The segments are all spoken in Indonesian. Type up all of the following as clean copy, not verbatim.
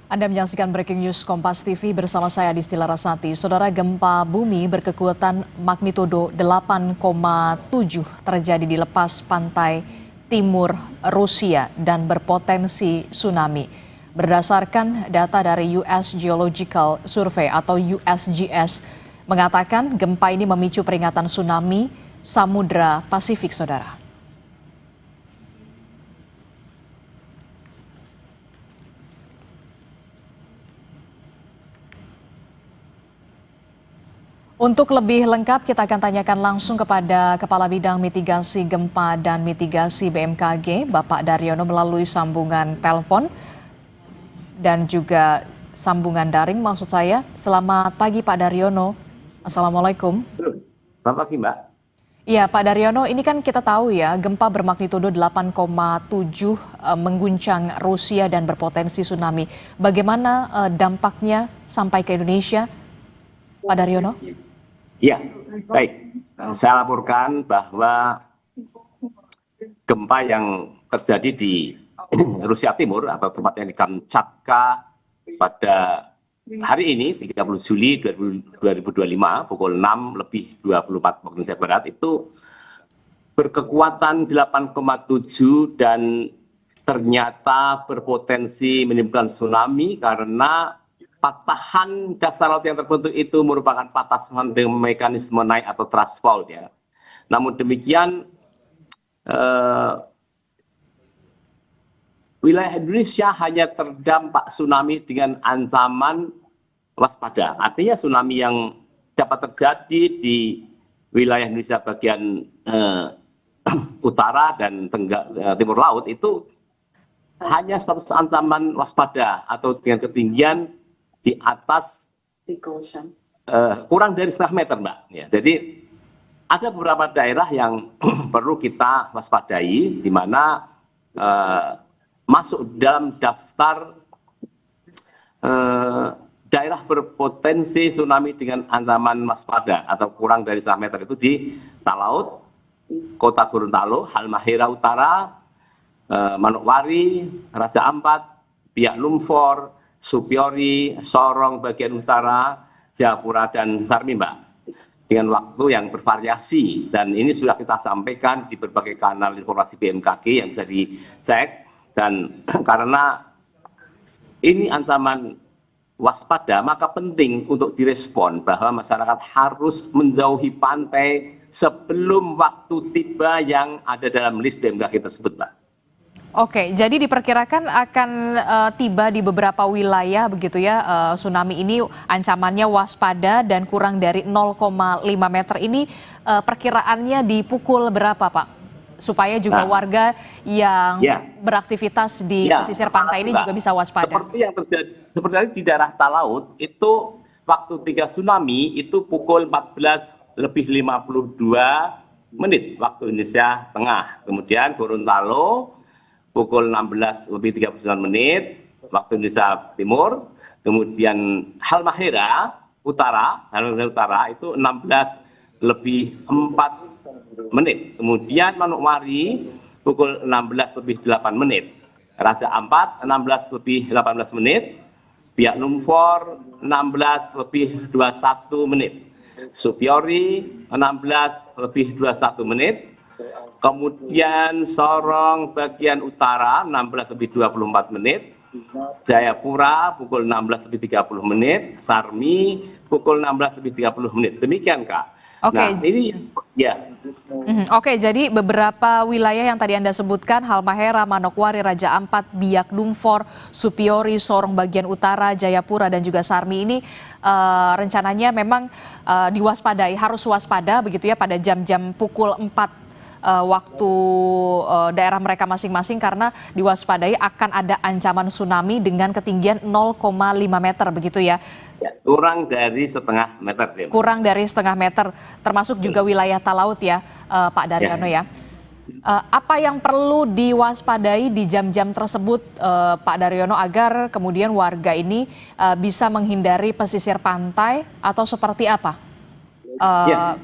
Anda menyaksikan Breaking News Kompas TV bersama saya Disti Larasati. Saudara, gempa bumi berkekuatan magnitudo 8,7 terjadi di lepas pantai timur Rusia dan berpotensi tsunami. Berdasarkan data dari US Geological Survey atau USGS mengatakan gempa ini memicu peringatan tsunami Samudra Pasifik, saudara. Untuk lebih lengkap, kita akan tanyakan langsung kepada Kepala Bidang Mitigasi Gempa dan Mitigasi BMKG, Bapak Daryono, melalui sambungan telepon dan juga sambungan daring, maksud saya. Selamat pagi, Pak Daryono. Assalamualaikum. Selamat pagi, Mbak. Iya, Pak Daryono, ini kan kita tahu ya, gempa bermagnitudo 8,7 mengguncang Rusia dan berpotensi tsunami. Bagaimana dampaknya sampai ke Indonesia, Pak Daryono? Ya, baik. Saya laporkan bahwa gempa yang terjadi di Rusia Timur atau tempatnya di Kamchatka pada hari ini 30 Juli 2025 pukul 6:24 waktu Indonesia Barat itu berkekuatan 8,7 dan ternyata berpotensi menimbulkan tsunami karena patahan dasar laut yang terbentuk itu merupakan patahan dengan mekanisme naik atau thrust fault ya. Namun demikian wilayah Indonesia hanya terdampak tsunami dengan ancaman waspada. Artinya tsunami yang dapat terjadi di wilayah Indonesia bagian utara dan timur laut itu hanya status ancaman waspada atau dengan ketinggian di atas kurang dari 0,5 meter, Mbak. Ya, jadi ada beberapa daerah yang perlu kita waspadai, di mana masuk dalam daftar daerah berpotensi tsunami dengan ancaman waspada atau kurang dari 0,5 meter itu di Talaut, Kota Gorontalo, Halmahera Utara, Manokwari, Raja Ampat, Biak Numfor, Supiori, Sorong bagian utara, Jayapura dan Sarmi, Mbak, dengan waktu yang bervariasi, dan ini sudah kita sampaikan di berbagai kanal informasi BMKG yang bisa dicek. Dan karena ini ancaman waspada, maka penting untuk direspon bahwa masyarakat harus menjauhi pantai sebelum waktu tiba yang ada dalam list BMKG tersebut, Mbak. Oke, jadi diperkirakan akan tiba di beberapa wilayah begitu ya, tsunami ini ancamannya waspada dan kurang dari 0,5 meter ini perkiraannya di pukul berapa, Pak? Supaya juga warga yang beraktivitas di pesisir pantai ini juga bisa waspada. Seperti yang terjadi seperti di daerah Talaut itu waktu 3 tsunami itu pukul 14:52 waktu Indonesia Tengah. Kemudian Gorontalo pukul 16:39 waktu Indonesia Timur. Kemudian Halmahera Utara itu 16:04. Kemudian Manokwari pukul 16:08. Raja Ampat 16:18. Biak Numfor 16:21. Supiori 16:21. Kemudian Sorong bagian utara 16:24. Jayapura pukul 16:30. Sarmi pukul 16:30. Demikian, Kak. Oke. Nah, ini ya. Oke, jadi beberapa wilayah yang tadi Anda sebutkan, Halmahera, Manokwari, Raja Ampat, Biak Numfor, Supiori, Sorong bagian utara, Jayapura dan juga Sarmi ini rencananya memang diwaspadai, harus waspada begitu ya pada jam-jam pukul 4 waktu daerah mereka masing-masing, karena diwaspadai akan ada ancaman tsunami dengan ketinggian 0,5 meter begitu ya. Kurang dari 0,5 meter. Kurang dari 0,5 meter, termasuk juga wilayah Talaut ya, Pak Daryono ya. Apa yang perlu diwaspadai di jam-jam tersebut, Pak Daryono, agar kemudian warga ini bisa menghindari pesisir pantai, atau seperti apa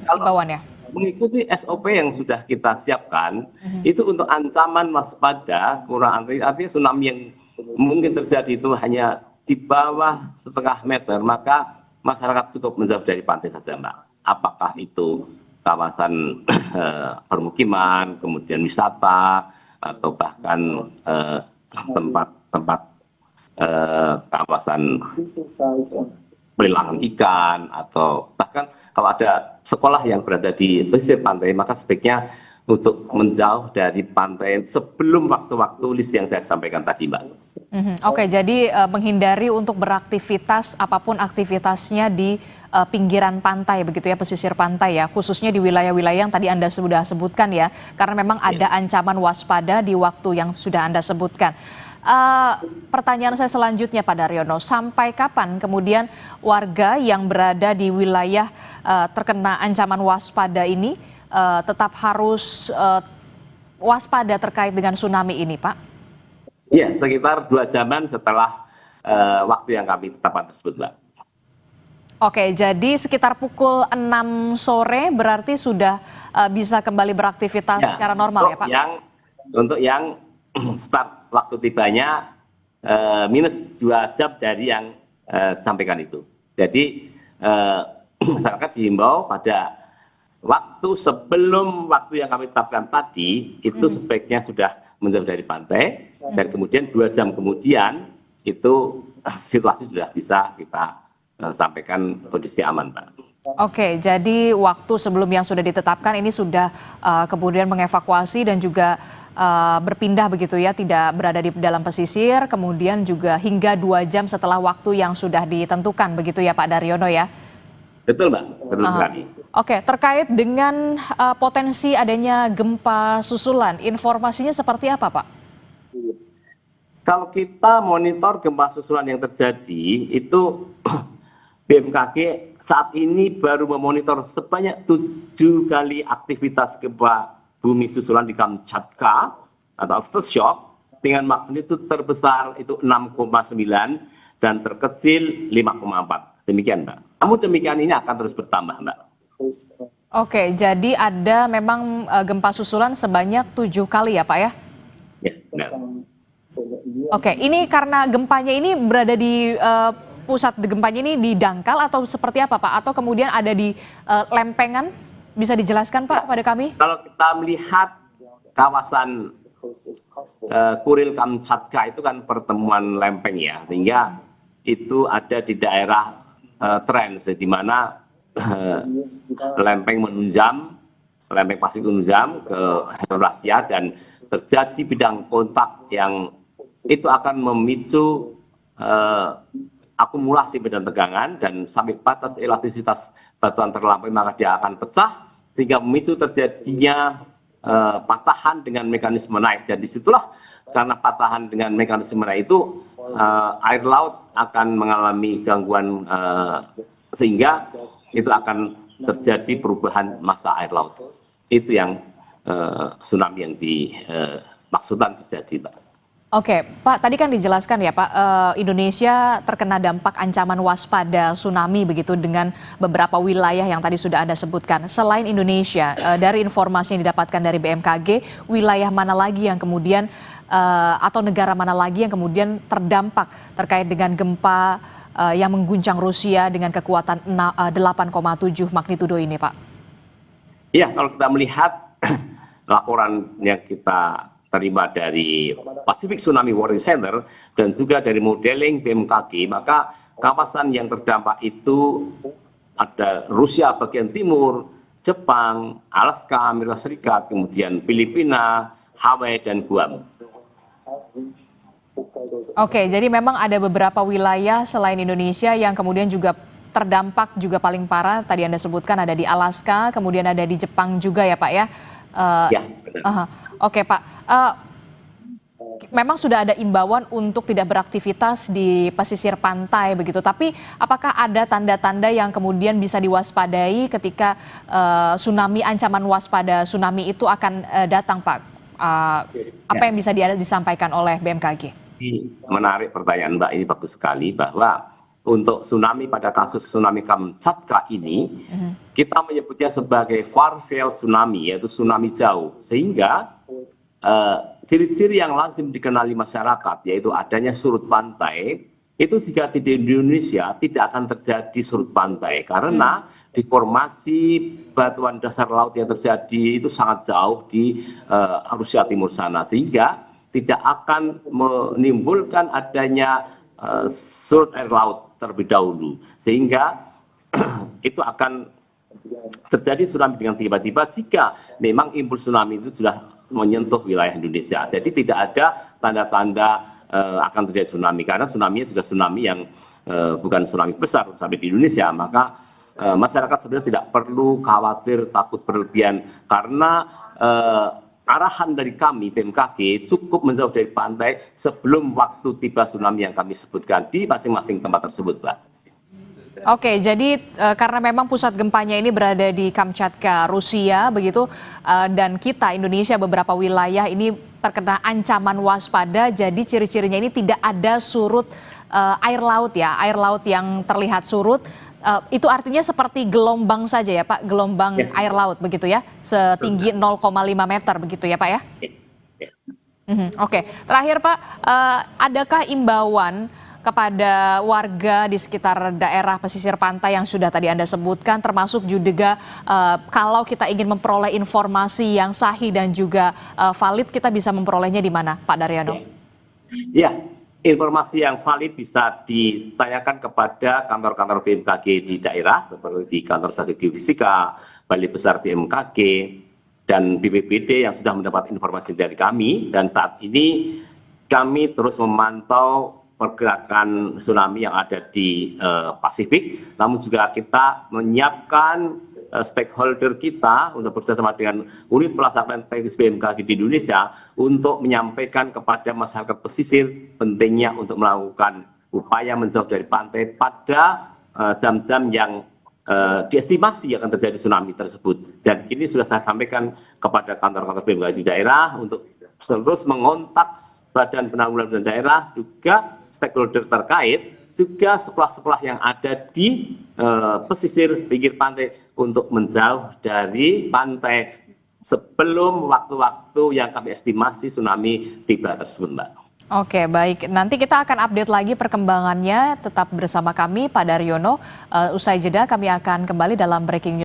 himbauannya? Mengikuti SOP yang sudah kita siapkan, itu untuk ancaman waspada kurang, artinya tsunami yang mungkin terjadi itu hanya di bawah setengah meter, maka masyarakat cukup menjauh dari pantai saja, Mbak. Apakah itu kawasan permukiman, kemudian wisata, atau bahkan tempat-tempat kawasan pelelangan ikan, atau bahkan kalau ada sekolah yang berada di pesisir pantai, maka sebaiknya untuk menjauh dari pantai sebelum waktu-waktu list yang saya sampaikan tadi, Mbak. Oke, jadi menghindari untuk beraktivitas apapun aktivitasnya di pinggiran pantai begitu ya, pesisir pantai ya, khususnya di wilayah-wilayah yang tadi Anda sudah sebutkan ya, karena memang ada ancaman waspada di waktu yang sudah Anda sebutkan. Pertanyaan saya selanjutnya Pak Daryono, sampai kapan kemudian warga yang berada di wilayah terkena ancaman waspada ini tetap harus waspada terkait dengan tsunami ini, Pak? Iya, sekitar 2 jaman setelah waktu yang kami tetapkan tersebut, Mbak. Oke, jadi sekitar pukul 6 sore berarti sudah bisa kembali beraktivitas secara normal ya, Pak? Untuk yang start waktu tibanya minus 2 jam dari yang sampaikan itu. Jadi masyarakat dihimbau pada waktu sebelum waktu yang kami tetapkan tadi itu sebaiknya sudah menjauh dari pantai, dan kemudian 2 jam kemudian itu situasi sudah bisa kita sampaikan kondisi aman, Pak. Oke, jadi waktu sebelum yang sudah ditetapkan ini sudah kemudian mengevakuasi dan juga berpindah begitu ya, tidak berada di dalam pesisir, kemudian juga hingga 2 jam setelah waktu yang sudah ditentukan begitu ya Pak Daryono ya? Betul, Mbak, betul sekali. Oke, terkait dengan potensi adanya gempa susulan, informasinya seperti apa Pak? Kalau kita monitor gempa susulan yang terjadi itu BMKG saat ini baru memonitor sebanyak 7 kali aktivitas gempa bumi susulan di Kamchatka atau aftershock dengan magnitudo terbesar itu 6,9 dan terkecil 5,4. Demikian, Mbak. Namun demikian ini akan terus bertambah, Mbak. Oke, jadi ada memang gempa susulan sebanyak 7 kali ya Pak ya? Ya, benar. Oke, ini karena gempanya ini berada di pusat gempanya ini di dangkal atau seperti apa Pak? Atau kemudian ada di lempengan? Bisa dijelaskan Pak kepada kami? Kalau kita melihat kawasan Kuril Kamchatka itu kan pertemuan lempeng ya, sehingga itu ada di daerah trends di mana lempeng menunjam, lempeng pasir menunjam ke Eurasia dan terjadi bidang kontak yang itu akan memicu akumulasi medan tegangan dan sampai batas elastisitas batuan terlampaui, maka dia akan pecah sehingga memicu terjadinya patahan dengan mekanisme naik, dan disitulah karena patahan dengan mekanisme naik itu air laut akan mengalami gangguan sehingga itu akan terjadi perubahan massa air laut. Itu yang tsunami yang dimaksudkan terjadi, Pak. Oke, Pak, tadi kan dijelaskan ya Pak, Indonesia terkena dampak ancaman waspada tsunami begitu dengan beberapa wilayah yang tadi sudah Anda sebutkan. Selain Indonesia, dari informasi yang didapatkan dari BMKG, wilayah mana lagi yang kemudian atau negara mana lagi yang kemudian terdampak terkait dengan gempa yang mengguncang Rusia dengan kekuatan 8,7 magnitudo ini, Pak? Iya, kalau kita melihat laporan yang kita terima dari Pacific Tsunami Warning Center dan juga dari modeling BMKG, maka kawasan yang terdampak itu ada Rusia bagian timur, Jepang, Alaska, Amerika Serikat, kemudian Filipina, Hawaii, dan Guam. Oke, jadi memang ada beberapa wilayah selain Indonesia yang kemudian juga terdampak juga paling parah. Tadi Anda sebutkan ada di Alaska, kemudian ada di Jepang juga ya Pak ya? Ya, benar. Oke Pak, memang sudah ada imbauan untuk tidak beraktivitas di pesisir pantai begitu, tapi apakah ada tanda-tanda yang kemudian bisa diwaspadai ketika tsunami, ancaman waspada tsunami itu akan datang Pak? Apa yang bisa disampaikan oleh BMKG? Menarik pertanyaan Mbak, ini bagus sekali bahwa untuk tsunami pada kasus tsunami Kamchatka ini, kita menyebutnya sebagai far field tsunami, yaitu tsunami jauh. Sehingga ciri-ciri yang lazim dikenali masyarakat, yaitu adanya surut pantai, itu jika di Indonesia tidak akan terjadi surut pantai karena deformasi batuan dasar laut yang terjadi itu sangat jauh di Rusia Timur sana, sehingga tidak akan menimbulkan adanya surut air laut terlebih dahulu, sehingga itu akan terjadi tsunami dengan tiba-tiba jika memang impuls tsunami itu sudah menyentuh wilayah Indonesia. Jadi tidak ada tanda-tanda akan terjadi tsunami, karena tsunami juga tsunami yang bukan tsunami besar sampai di Indonesia. Maka masyarakat sebenarnya tidak perlu khawatir, takut berlebihan, karena arahan dari kami BMKG cukup menjauh dari pantai sebelum waktu tiba tsunami yang kami sebutkan di masing-masing tempat tersebut, Mbak. Oke, jadi karena memang pusat gempanya ini berada di Kamchatka, Rusia, begitu, dan kita Indonesia beberapa wilayah ini terkena ancaman waspada. Jadi ciri-cirinya ini tidak ada surut air laut ya, air laut yang terlihat surut. Itu artinya seperti gelombang saja ya Pak, gelombang air laut begitu ya, setinggi 0,5 meter begitu ya Pak ya? Oke, terakhir Pak, adakah imbauan kepada warga di sekitar daerah pesisir pantai yang sudah tadi Anda sebutkan, termasuk juga kalau kita ingin memperoleh informasi yang sahih dan juga valid, kita bisa memperolehnya di mana, Pak Daryono? Ya, informasi yang valid bisa ditanyakan kepada kantor-kantor BMKG di daerah, seperti di kantor stasiun geofisika, Balai Besar BMKG, dan BPBD yang sudah mendapat informasi dari kami. Dan saat ini kami terus memantau pergerakan tsunami yang ada di Pasifik, namun juga kita menyiapkan stakeholder kita untuk bekerjasama dengan unit pelaksanaan teknis BMKG di Indonesia untuk menyampaikan kepada masyarakat pesisir pentingnya untuk melakukan upaya menjauh dari pantai pada jam-jam yang diestimasi akan terjadi tsunami tersebut. Dan ini sudah saya sampaikan kepada kantor-kantor BMKG di daerah untuk terus mengontak Badan Penanggulangan Daerah, juga stakeholder terkait, juga sekolah-sekolah yang ada di pesisir pinggir pantai untuk menjauh dari pantai sebelum waktu-waktu yang kami estimasi tsunami tiba tersebut, Mbak. Oke, baik. Nanti kita akan update lagi perkembangannya. Tetap bersama kami, Pak Daryono. Usai jeda kami akan kembali dalam Breaking News.